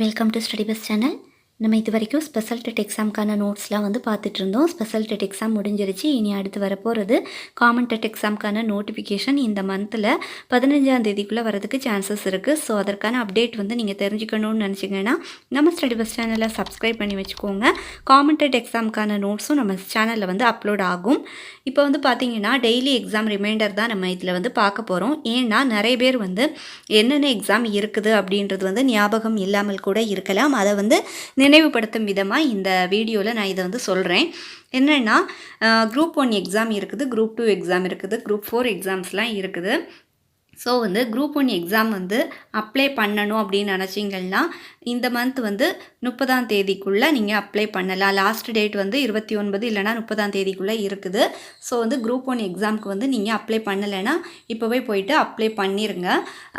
Welcome to study bus channel. நம்ம இது வரைக்கும் ஸ்பெஷல் டெட் எக்ஸாமுக்கான நோட்ஸ்லாம் வந்து பார்த்துட்டு இருந்தோம். ஸ்பெஷல் டெட் எக்ஸாம் முடிஞ்சிருச்சு. இனி அடுத்து வரப்போகிறது காமன் டெட் எக்ஸாமுக்கான நோட்டிஃபிகேஷன் இந்த மந்தில் 15ஆம் தேதிக்குள்ளே வரதுக்கு சான்சஸ் இருக்குது. ஸோ அதற்கான அப்டேட் வந்து நீங்கள் தெரிஞ்சுக்கணும்னு நினச்சிங்கன்னா நம்ம ஸ்டடி பஸ் சேனலை சப்ஸ்கிரைப் பண்ணி வச்சுக்கோங்க. காமன் டெட் எக்ஸாமுக்கான நோட்ஸும் நம்ம சேனலில் வந்து அப்லோட் ஆகும். இப்போ வந்து பார்த்தீங்கன்னா டெய்லி எக்ஸாம் ரிமைண்டர் தான் நம்ம இதில் வந்து பார்க்க போகிறோம். ஏன்னா நிறைய பேர் வந்து என்னென்ன எக்ஸாம் இருக்குது அப்படின்றது வந்து ஞாபகம் இல்லாமல் கூட இருக்கலாம். அதை வந்து நினைவுபடுத்தும் விதமாக இந்த வீடியோவில் நான் இதை வந்து சொல்கிறேன். என்னென்னா குரூப் 1 எக்ஸாம் இருக்குது, குரூப் 2 எக்ஸாம் இருக்குது, குரூப் 4 எக்ஸாம்ஸ்லாம் இருக்குது. ஸோ வந்து குரூப் 1 எக்ஸாம் வந்து அப்ளை பண்ணணும் அப்படின்னு நினச்சிங்கன்னா இந்த மந்த் வந்து 30ஆம் தேதிக்குள்ளே நீங்கள் அப்ளை பண்ணலாம். லாஸ்ட் டேட் வந்து 29 இல்லைனா 30ஆம் தேதிக்குள்ளே இருக்குது. ஸோ வந்து குரூப் 1 எக்ஸாமுக்கு வந்து நீங்கள் அப்ளை பண்ணலைன்னா இப்போவே போயிட்டு அப்ளை பண்ணிடுங்க.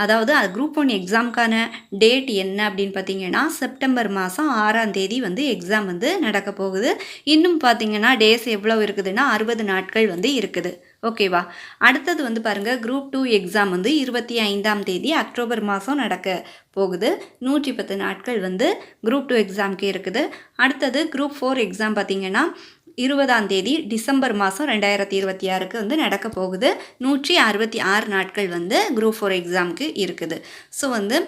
அதாவது குரூப் 1 எக்ஸாமுக்கான டேட் என்ன அப்படின்னு பார்த்தீங்கன்னா செப்டம்பர் மாதம் 6ஆம் தேதி வந்து எக்ஸாம் வந்து நடக்க போகுது. இன்னும் பார்த்தீங்கன்னா டேஸ் எவ்வளோ இருக்குதுன்னா 60 நாட்கள் வந்து இருக்குது. ஓகேவா? அடுத்தது வந்து பாருங்கள், குரூப் 2 எக்ஸாம் வந்து 25ஆம் தேதி அக்டோபர் மாதம் நடக்க போகுது. 110 நாட்கள் வந்து குரூப் 2 எக்ஸாமுக்கு இருக்குது. அடுத்தது குரூப் 4 எக்ஸாம் பார்த்திங்கன்னா 20ஆம் தேதி டிசம்பர் மாதம் 2026க்கு வந்து நடக்க போகுது. 166 நாட்கள் வந்து குரூப் 4 எக்ஸாமுக்கு இருக்குது. ஸோ வந்து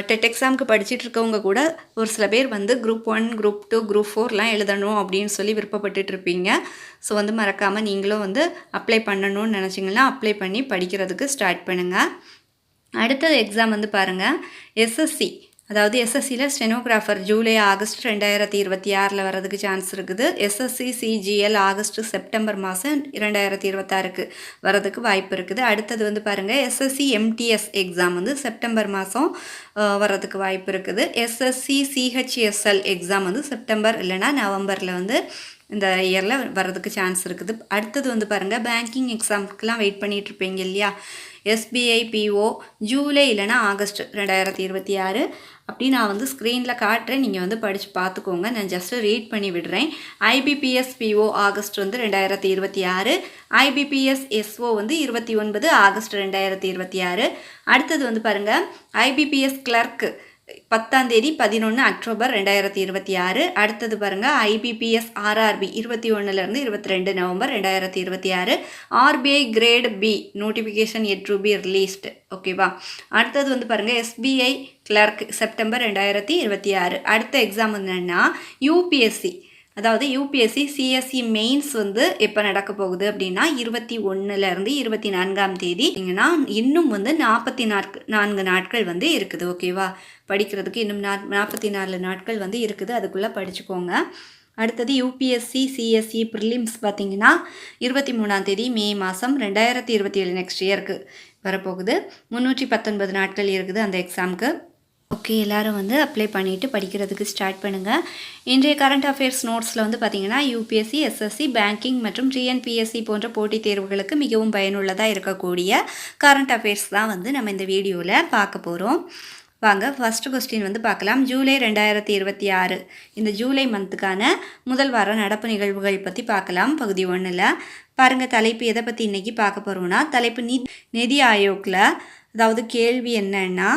டெட் எக்ஸாமுக்கு படிச்சுட்டு இருக்கவங்க கூட ஒரு சில பேர் வந்து குரூப் 1, குரூப் 2, குரூப் 4லாம் எழுதணும் அப்படின்னு சொல்லி விருப்பப்பட்டுட்டு இருப்பீங்க. ஸோ வந்து மறக்காமல் நீங்களும் வந்து அப்ளை பண்ணணும்னு நினச்சிங்கன்னா அப்ளை பண்ணி படிக்கிறதுக்கு ஸ்டார்ட் பண்ணுங்கள். அடுத்தது எக்ஸாம் வந்து பாருங்கள், எஸ்எஸ்சி, அதாவது எஸ்எஸ்சியில் ஸ்டெனோகிராஃபர் ஜூலை ஆகஸ்ட் 2026 வரதுக்கு சான்ஸ் இருக்குது. எஸ்எஸ்சி சிஜிஎல் ஆகஸ்ட் செப்டம்பர் மாதம் 2026க்கு வரதுக்கு வாய்ப்பு இருக்குது. அடுத்தது வந்து பாருங்கள், எஸ்எஸ்சி எம்டிஎஸ் எக்ஸாம் வந்து செப்டம்பர் மாதம் வரதுக்கு வாய்ப்பு இருக்குது. எஸ்எஸ்சி சிஹெச்எஸ்எல் எக்ஸாம் வந்து செப்டம்பர் இல்லைனா நவம்பரில் வந்து இந்த இயரில் வர்றதுக்கு சான்ஸ் இருக்குது. அடுத்தது வந்து பாருங்கள், பேங்கிங் எக்ஸாமுக்கெலாம் வெயிட் பண்ணிகிட்ருப்பீங்க இல்லையா? எஸ்பிஐ பிஓ ஜூலை இல்லைனா ஆகஸ்ட் 2026 அப்படி நான் வந்து ஸ்க்ரீனில் காட்டுறேன். நீங்கள் வந்து படித்து பார்த்துக்கோங்க. நான் ஜஸ்ட்டு ரீட் பண்ணி விடுறேன். ஐபிபிஎஸ் பிஓ ஆகஸ்ட் வந்து 2026, ஐபிபிஎஸ் எஸ்ஓ வந்து 29 ஆகஸ்ட் 2026. அடுத்தது வந்து பாருங்கள், ஐபிபிஎஸ் கிளர்க்கு 10ஆம் தேதி 11 அக்டோபர் 2026. அடுத்தது பாருங்கள், ஐபிபிஎஸ் ஆர்ஆர்பி 21லேருந்து 22 November 2026. RBI grade B notification yet to be released. ஓகேவா? அடுத்தது வந்து பாருங்கள், எஸ்பிஐ கிளர்க் செப்டம்பர் 2026. அடுத்த எக்ஸாம் என்னென்னா யூபிஎஸ்சி, அதாவது யூபிஎஸ்சி சிஎஸ்சி மெயின்ஸ் வந்து எப்போ நடக்க போகுது அப்படின்னா 21லேருந்து 24ஆம் தேதி. இன்னும் வந்து 44 நாட்கள் வந்து இருக்குது. ஓகேவா? படிக்கிறதுக்கு இன்னும் 44 நாட்கள் வந்து இருக்குது. அதுக்குள்ளே படிச்சுக்கோங்க. அடுத்தது யூபிஎஸ்சி சிஎஸ்சி ப்ரிலிம்ஸ் பார்த்திங்கன்னா 23ஆம் தேதி மே மாதம் 2027 நெக்ஸ்ட் இயருக்கு வரப்போகுது. 319 நாட்கள் இருக்குது அந்த எக்ஸாமுக்கு. ஓகே, எல்லோரும் வந்து அப்ளை பண்ணிவிட்டு படிக்கிறதுக்கு ஸ்டார்ட் பண்ணுங்கள். இன்றைய கரண்ட் அஃபேர்ஸ் நோட்ஸில் வந்து பார்த்திங்கன்னா யூபிஎஸ்சி, எஸ்எஸ்சி, பேங்கிங் மற்றும் டிஎன்பிஎஸ்சி போன்ற போட்டித் தேர்வுகளுக்கு மிகவும் பயனுள்ளதாக இருக்கக்கூடிய கரண்ட் அஃபேர்ஸ் தான் வந்து நம்ம இந்த வீடியோவில் பார்க்க போகிறோம். வாங்க ஃபஸ்ட்டு கொஸ்டின் வந்து பார்க்கலாம். ஜூலை 2026 இந்த ஜூலை மந்த்துக்கான முதல் வார நடப்பு நிகழ்வுகள் பற்றி பார்க்கலாம். பகுதி 1ல் பாருங்கள், தலைப்பு எதை பற்றி இன்றைக்கி பார்க்க போகிறோம்னா தலைப்பு நிதி ஆயோக்கில். அதாவது கேள்வி என்னன்னா,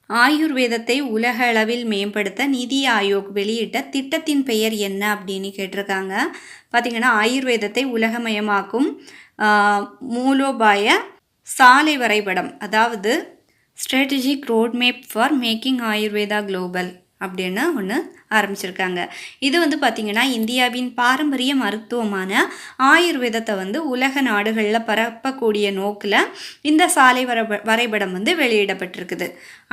ஆயுர்வேதத்தை உலக அளவில் மேம்படுத்த நிதி ஆயோக் வெளியிட்ட திட்டத்தின் பெயர் என்ன அப்படின்னு கேட்டிருக்காங்க. பார்த்திங்கன்னா, ஆயுர்வேதத்தை உலகமயமாக்கும் மூலோபாய சாலை வரைபடம், அதாவது strategic road map for making Ayurveda global அப்படின்னு ஒன்று ஆரம்பிச்சிருக்காங்க. இது வந்து பார்த்திங்கன்னா இந்தியாவின் பாரம்பரிய மருத்துவமான ஆயுர்வேதத்தை வந்து உலக நாடுகளில் பரப்பக்கூடிய நோக்கில் இந்த சாலை வரைபடம் வந்து வெளியிடப்பட்டிருக்குது.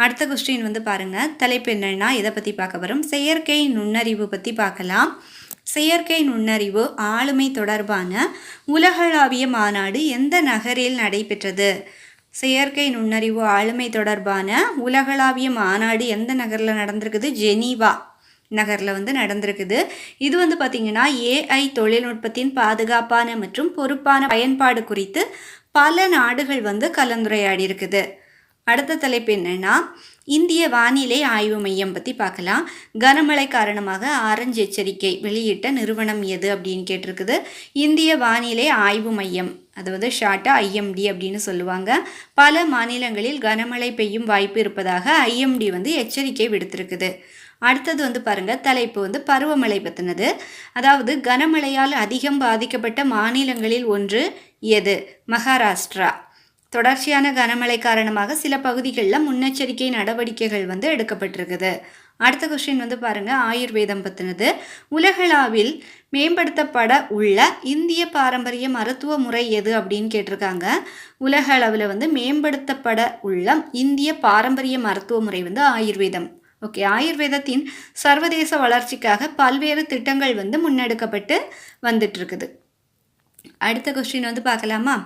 அடுத்த கொஸ்டின் வந்து பாருங்கள், தலைப்பு என்னென்னா இதை பற்றி பார்க்க வரும். செயற்கை நுண்ணறிவு பற்றி பார்க்கலாம். செயற்கை நுண்ணறிவு ஆளுமை தொடர்பான உலகளாவிய மாநாடு எந்த நகரில் நடைபெற்றது? செயற்கை நுண்ணறிவு ஆளுமை தொடர்பான உலகளாவிய மாநாடு எந்த நகரில் நடந்திருக்குது? ஜெனீவா நகரில் வந்து நடந்திருக்குது. இது வந்து பார்த்திங்கன்னா ஏஐ தொழில்நுட்பத்தின் பாதுகாப்பான மற்றும் பொறுப்பான பயன்பாடு குறித்து பல நாடுகள் வந்து கலந்துரையாடி இருக்குது. அடுத்த தலைப்பு என்னென்னா இந்திய வானிலை ஆய்வு மையம் பற்றி பார்க்கலாம். கனமழை காரணமாக ஆரஞ்சு எச்சரிக்கை வெளியிட்ட நிறுவனம் எது அப்படின்னு கேட்டிருக்குது. இந்திய வானிலை ஆய்வு மையம், அதாவது ஷார்ட்டாக ஐஎம்டி அப்படின்னு சொல்லுவாங்க. பல மாநிலங்களில் கனமழை பெய்யும் வாய்ப்பு இருப்பதாக ஐஎம்டி எச்சரிக்கை விடுத்திருக்குது. அடுத்தது பாருங்கள், தலைப்பு பருவமழை பற்றினது. அதாவது கனமழையால் அதிகம் பாதிக்கப்பட்ட மாநிலங்களில் ஒன்று எது? மகாராஷ்டிரா. தொடர்ச்சியான கனமழை காரணமாக சில பகுதிகளில் முன்னெச்சரிக்கை நடவடிக்கைகள் எடுக்கப்பட்டிருக்குது. அடுத்த கொஸ்டின் பாருங்கள், ஆயுர்வேதம் பற்றினது. உலகளவில் மேம்படுத்தப்பட உள்ள இந்திய பாரம்பரிய மருத்துவ முறை எது அப்படின்னு கேட்டிருக்காங்க. உலக அளவில் மேம்படுத்தப்பட உள்ள இந்திய பாரம்பரிய மருத்துவ முறை ஆயுர்வேதம். ஓகே, ஆயுர்வேதத்தின் சர்வதேச வளர்ச்சிக்காக பல்வேறு திட்டங்கள் முன்னெடுக்கப்பட்டு வந்துட்டு இருக்குது. அடுத்த கொஸ்டின் பார்க்கலாமா?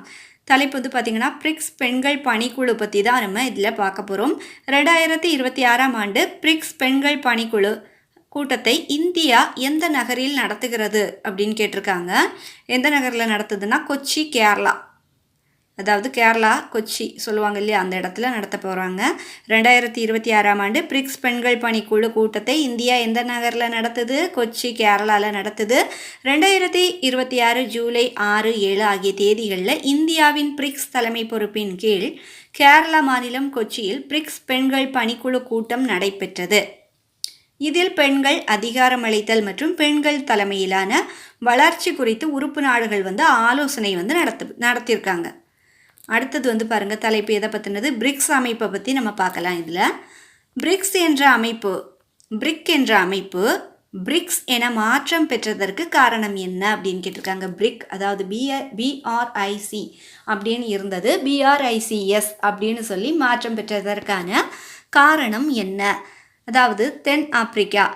தலைப்பு பார்த்திங்கன்னா பிரிக்ஸ் பெண்கள் பணிக்குழு பற்றி தான் நம்ம இதில் பார்க்க போகிறோம். 2026ஆம் ஆண்டு பிரிக்ஸ் பெண்கள் பணிக்குழு கூட்டத்தை இந்தியா எந்த நகரில் நடத்துகிறது அப்படின்னு கேட்டிருக்காங்க. எந்த நகரில் நடத்துதுன்னா கொச்சி, கேரளா. அதாவது கேரளா கொச்சி சொல்லுவாங்க இல்லையா, அந்த இடத்துல நடத்த போகிறாங்க. 2026ஆம் ஆண்டு பிரிக்ஸ் பெண்கள் பணிக்குழு கூட்டத்தை இந்தியா எந்த நகரில் நடத்துது? கொச்சி, கேரளாவில் நடத்துது. 2026 ஜூலை 6, 7 ஆகிய தேதிகளில் இந்தியாவின் பிரிக்ஸ் தலைமை பொறுப்பின் கீழ் கேரளா மாநிலம் கொச்சியில் பிரிக்ஸ் பெண்கள் பணிக்குழு கூட்டம் நடைபெற்றது. இதில் பெண்கள் அதிகாரமளித்தல் மற்றும் பெண்கள் தலைமையிலான வளர்ச்சி குறித்து உறுப்பு நாடுகள் ஆலோசனை நடத்தியிருக்காங்க. அடுத்தது பாருங்கள், தலைப்பு எதை பற்றினது? பிரிக்ஸ் அமைப்பை பற்றி நம்ம பார்க்கலாம். இதில் பிரிக்ஸ் என்ற அமைப்பு, பிரிக் என்ற அமைப்பு பிரிக்ஸ் என மாற்றம் பெற்றதற்கு காரணம் என்ன அப்படின்னு கேட்டிருக்காங்க. பிரிக் அதாவது பிஆர்ஐசி அப்படின்னு இருந்தது, பிஆர்ஐசிஎஸ் அப்படின்னு சொல்லி மாற்றம் பெற்றதற்கான காரணம் என்ன? அதாவது தென் ஆப்பிரிக்கா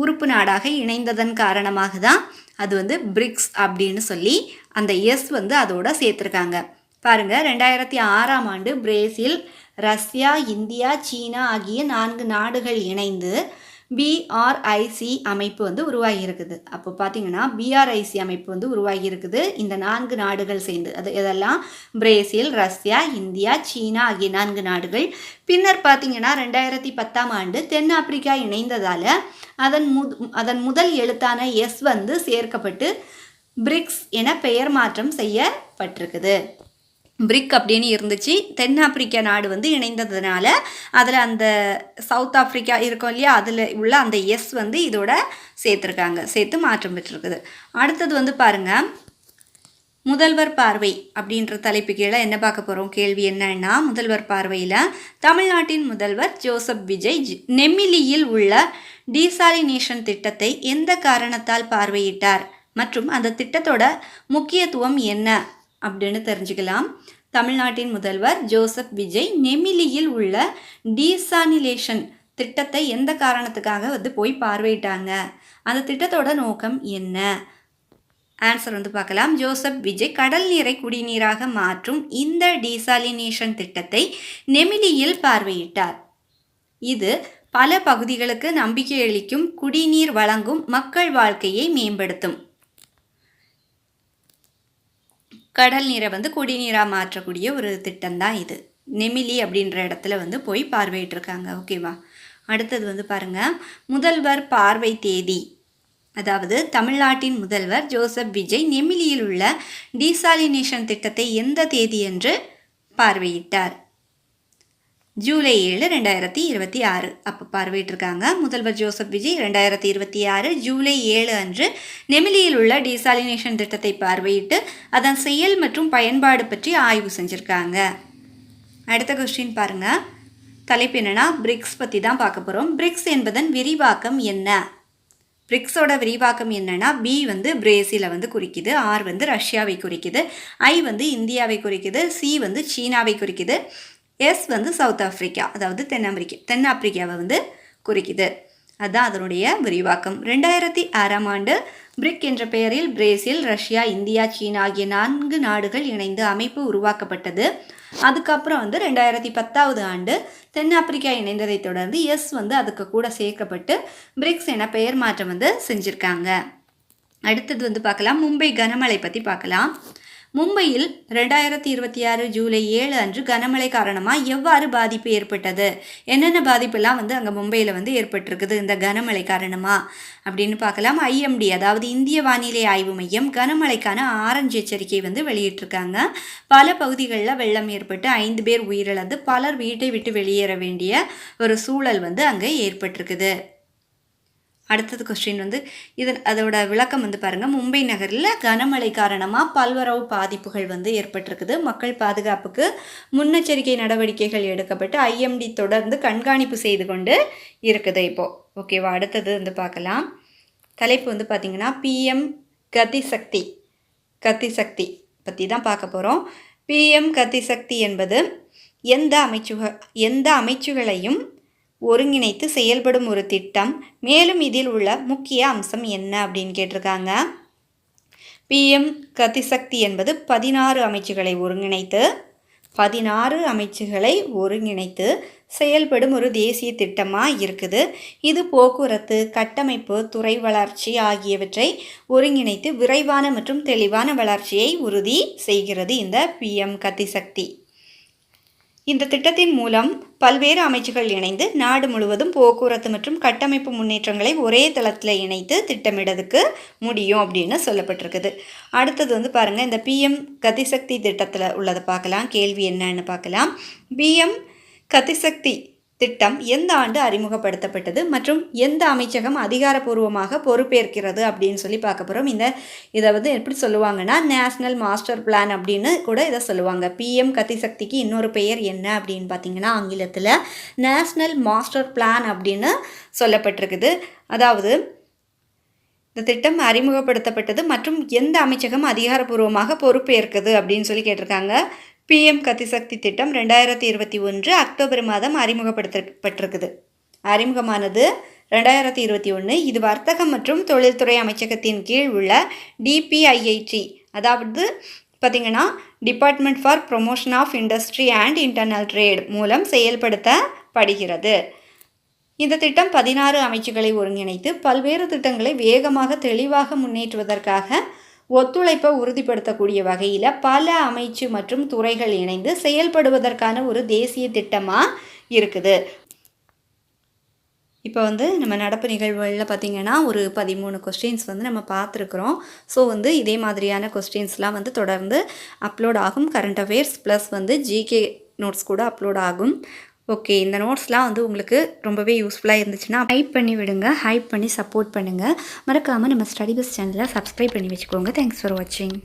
உறுப்பு நாடாக இணைந்ததன் காரணமாக தான் அது பிரிக்ஸ் அப்படின்னு சொல்லி அந்த எஸ் அதோட சேர்த்துருக்காங்க. பாருங்கள், 2006ஆம் ஆண்டு பிரேசில், ரஷ்யா, இந்தியா, சீனா ஆகிய 4 நாடுகள் இணைந்து பிஆர்ஐசி அமைப்பு உருவாகி இருக்குது. அப்போ பார்த்தீங்கன்னா பிஆர்ஐசி அமைப்பு உருவாகி இருக்குது. இந்த 4 நாடுகள் சேர்ந்து, அது இதெல்லாம் பிரேசில், ரஷ்யா, இந்தியா, சீனா ஆகிய 4 நாடுகள். பின்னர் பார்த்தீங்கன்னா 2010ஆம் ஆண்டு தென்னாப்பிரிக்கா இணைந்ததால் அதன் முதல் எழுத்தான எஸ் சேர்க்கப்பட்டு பிரிக்ஸ் என பெயர் மாற்றம் செய்யப்பட்டிருக்குது. பிரிக் அப்படின்னு இருந்துச்சு, தென்னாப்பிரிக்கா நாடு இணைந்ததுனால அதில் அந்த சவுத் ஆஃப்ரிக்கா இருக்கும் இல்லையா, அதில் உள்ள அந்த எஸ் இதோட சேர்த்துருக்காங்க, சேர்த்து மாற்றம் பெற்றிருக்குது. அடுத்தது பாருங்கள், முதல்வர் பார்வை அப்படின்ற தலைப்பு கீழே என்ன பார்க்க போகிறோம்? கேள்வி என்னன்னா, முதல்வர் பார்வையில் தமிழ்நாட்டின் முதல்வர் ஜோசப் விஜய் நெமிலியில் உள்ள டீசாலினேஷன் திட்டத்தை எந்த காரணத்தால் பார்வையிட்டார் மற்றும் அந்த திட்டத்தோட முக்கியத்துவம் என்ன அப்படின்னு தெரிஞ்சுக்கலாம். தமிழ்நாட்டின் முதல்வர் ஜோசப் விஜய் நெமிலியில் உள்ள டீசாலினேஷன் திட்டத்தை எந்த காரணத்துக்காக போய் பார்வையிட்டாங்க? அந்த திட்டத்தோட நோக்கம் என்ன? ஆன்சர் பார்க்கலாம். ஜோசப் விஜய் கடல் நீரை குடிநீராக மாற்றும் இந்த டீசாலினேஷன் திட்டத்தை நெமிலியில் பார்வையிட்டார். இது பல பகுதிகளுக்கு நம்பிக்கை அளிக்கும் குடிநீர் வழங்கும் மக்கள் வாழ்க்கையை மேம்படுத்தும். கடல் நீரை குடிநீராக மாற்றக்கூடிய ஒரு திட்டம் தான் இது. நெமிலி அப்படின்ற இடத்துல போய் பார்வையிட்டிருக்காங்க. ஓகேவா? அடுத்தது பாருங்கள், முதல்வர் பார்வை தேதி. அதாவது தமிழ்நாட்டின் முதல்வர் ஜோசப் விஜய் நெமிலியில் உள்ள டீசாலினேஷன் திட்டத்தை எந்த தேதி என்று பார்வையிட்டார்? ஜூலை 7, 2026 அப்போ பார்வையிட்டிருக்காங்க. முதல்வர் ஜோசப் விஜய் 2026 ஜூலை 7 அன்று நெமிலியில் உள்ள டீசாலினேஷன் திட்டத்தை பார்வையிட்டு அதன் செயல் மற்றும் பயன்பாடு பற்றி ஆய்வு செஞ்சுருக்காங்க. அடுத்த கொஸ்டின் பாருங்கள், தலைப்பு என்னென்னா பிரிக்ஸ் பற்றி தான் பார்க்க போகிறோம். பிரிக்ஸ் என்பதன் விரிவாக்கம் என்ன? பிரிக்ஸோட விரிவாக்கம் என்னென்னா, பி பிரேசிலை குறிக்குது, ஆர் ரஷ்யாவை குறிக்குது, ஐ இந்தியாவை குறிக்குது, சி சீனாவை குறிக்குது, எஸ் சவுத் ஆஃப்ரிக்கா அதாவது தென்னாப்பிரிக்காவை குறிக்குது. அதுதான் அதனுடைய விரிவாக்கம். 2006ஆம் ஆண்டு பிரிக் என்ற பெயரில் பிரேசில், ரஷ்யா, இந்தியா, சீனா ஆகிய 4 நாடுகள் இணைந்து அமைப்பு உருவாக்கப்பட்டது. அதுக்கப்புறம் 2010ஆவது ஆண்டு தென்னாப்பிரிக்கா இணைந்ததை தொடர்ந்து எஸ் அதுக்கு கூட சேர்க்கப்பட்டு பிரிக்ஸ் என பெயர் மாற்றம் செஞ்சுருக்காங்க. அடுத்தது பார்க்கலாம், மும்பை கனமழை பற்றி பார்க்கலாம். மும்பையில் 2026 ஜூலை 7 அன்று கனமழை காரணமாக எவ்வாறு பாதிப்பு ஏற்பட்டது, என்னென்ன பாதிப்பெல்லாம் வந்து அங்கே மும்பையில் வந்து ஏற்பட்டிருக்குது இந்த கனமழை காரணமாக அப்படின்னு பார்க்கலாம். ஐஎம்டி அதாவது இந்திய வானிலை ஆய்வு மையம் கனமழைக்கான ஆரஞ்சு எச்சரிக்கை வந்து வெளியிட்டிருக்காங்க. பல பகுதிகளில் வெள்ளம் ஏற்பட்டு 5 பேர் உயிரிழந்து பலர் வீட்டை விட்டு வெளியேற வேண்டிய ஒரு சூழல் வந்து அங்கே ஏற்பட்டிருக்குது. அடுத்தது கொஸ்டின் வந்து அதோட விளக்கம் வந்து பாருங்கள். மும்பை நகரில் கனமழை காரணமாக பல்வேறு பாதிப்புகள் வந்து ஏற்பட்டிருக்குது. மக்கள் பாதுகாப்புக்கு முன்னெச்சரிக்கை நடவடிக்கைகள் எடுக்கப்பட்டு ஐஎம்டி தொடர்ந்து கண்காணிப்பு செய்து கொண்டு இருக்குது இப்போது. ஓகேவா, அடுத்தது வந்து பார்க்கலாம். தலைப்பு வந்து பார்த்திங்கன்னா பிஎம் கதிசக்தி பற்றி தான் பார்க்க போகிறோம். பிஎம் கதிசக்தி என்பது எந்த அமைச்சுகளையும் ஒருங்கிணைத்து செயல்படும் ஒரு திட்டம். மேலும் இதில் உள்ள முக்கிய அம்சம் என்ன அப்படின்னு கேட்டிருக்காங்க. பிஎம் கதிசக்தி என்பது 16 அமைச்சுகளை ஒருங்கிணைத்து செயல்படும் ஒரு தேசிய திட்டமாக இருக்குது. இது போக்குவரத்து, கட்டமைப்பு, துறை வளர்ச்சி ஆகியவற்றை ஒருங்கிணைத்து விரைவான மற்றும் தெளிவான வளர்ச்சியை உறுதி செய்கிறது இந்த பிஎம் கதிசக்தி. இந்த திட்டத்தின் மூலம் பல்வேறு அமைச்சுகள் இணைந்து நாடு முழுவதும் போக்குவரத்து மற்றும் கட்டமைப்பு முன்னேற்றங்களை ஒரே தளத்தில் இணைத்து திட்டமிடதுக்கு முடியும் அப்படின்னு சொல்லப்பட்டிருக்குது. அடுத்தது வந்து பாருங்கள், இந்த பிஎம் கதிசக்தி திட்டத்தில் உள்ளதை பார்க்கலாம். கேள்வி என்னன்னு பார்க்கலாம். பிஎம் கதிசக்தி திட்டம் எந்த ஆண்டு அறிமுகப்படுத்தப்பட்டது மற்றும் எந்த அமைச்சகம் அதிகாரப்பூர்வமாக பொறுப்பேற்கிறது அப்படின்னு சொல்லி பார்க்க போகிறோம். இதை வந்து எப்படி சொல்லுவாங்கன்னா நேஷ்னல் மாஸ்டர் பிளான் அப்படின்னு கூட இதை சொல்லுவாங்க. பிஎம் கதிசக்திக்கு இன்னொரு பெயர் என்ன அப்படின்னு பார்த்தீங்கன்னா ஆங்கிலத்தில் நேஷ்னல் மாஸ்டர் பிளான் அப்படின்னு சொல்லப்பட்டிருக்குது. அதாவது இந்த திட்டம் அறிமுகப்படுத்தப்பட்டது மற்றும் எந்த அமைச்சகம் அதிகாரப்பூர்வமாக பொறுப்பேற்குது அப்படின்னு சொல்லி கேட்டிருக்காங்க. பிஎம் கதிசக்தி திட்டம் 2021 அக்டோபர் மாதம் அறிமுகப்படுத்தப்பட்டிருக்குது. அறிமுகமானது 2021. இது வர்த்தகம் மற்றும் தொழில்துறை அமைச்சகத்தின் கீழ் உள்ள டிபிஐஐடி அதாவது பார்த்திங்கன்னா department for promotion of industry and internal trade மூலம் செயல்படுத்தப்படுகிறது. இந்த திட்டம் 16 அமைச்சுகளை ஒருங்கிணைத்து பல்வேறு திட்டங்களை வேகமாக தெளிவாக முன்னேற்றுவதற்காக ஒத்துழைப்பை உறுதிப்படுத்தக்கூடிய வகையில் பல அமைச்சு மற்றும் துறைகள் இணைந்து செயல்படுவதற்கான ஒரு தேசிய திட்டமாக இருக்குது. இப்போ வந்து நம்ம நடப்பு நிகழ்வுகளில் பார்த்திங்கன்னா ஒரு 13 கொஸ்டின்ஸ் வந்து நம்ம பார்த்துருக்குறோம். ஸோ வந்து இதே மாதிரியான கொஸ்டின்ஸ்லாம் வந்து தொடர்ந்து அப்லோட் ஆகும். கரண்ட் அஃபேர்ஸ் ப்ளஸ் வந்து ஜிகே நோட்ஸ் கூட அப்லோட் ஆகும். ஓகே, இந்த நோட்ஸ்லாம் வந்து உங்களுக்கு ரொம்பவே யூஸ்ஃபுல்லாக இருந்துச்சுன்னா ஹைப் பண்ணி விடுங்க, ஹைப் பண்ணி சப்போர்ட் பண்ணுங்கள். மறக்காமல் நம்ம ஸ்டடி பஸ் சேனலை சப்ஸ்கிரைப் பண்ணி வச்சுக்கோங்க. தேங்க்ஸ் ஃபார் வாட்சிங்.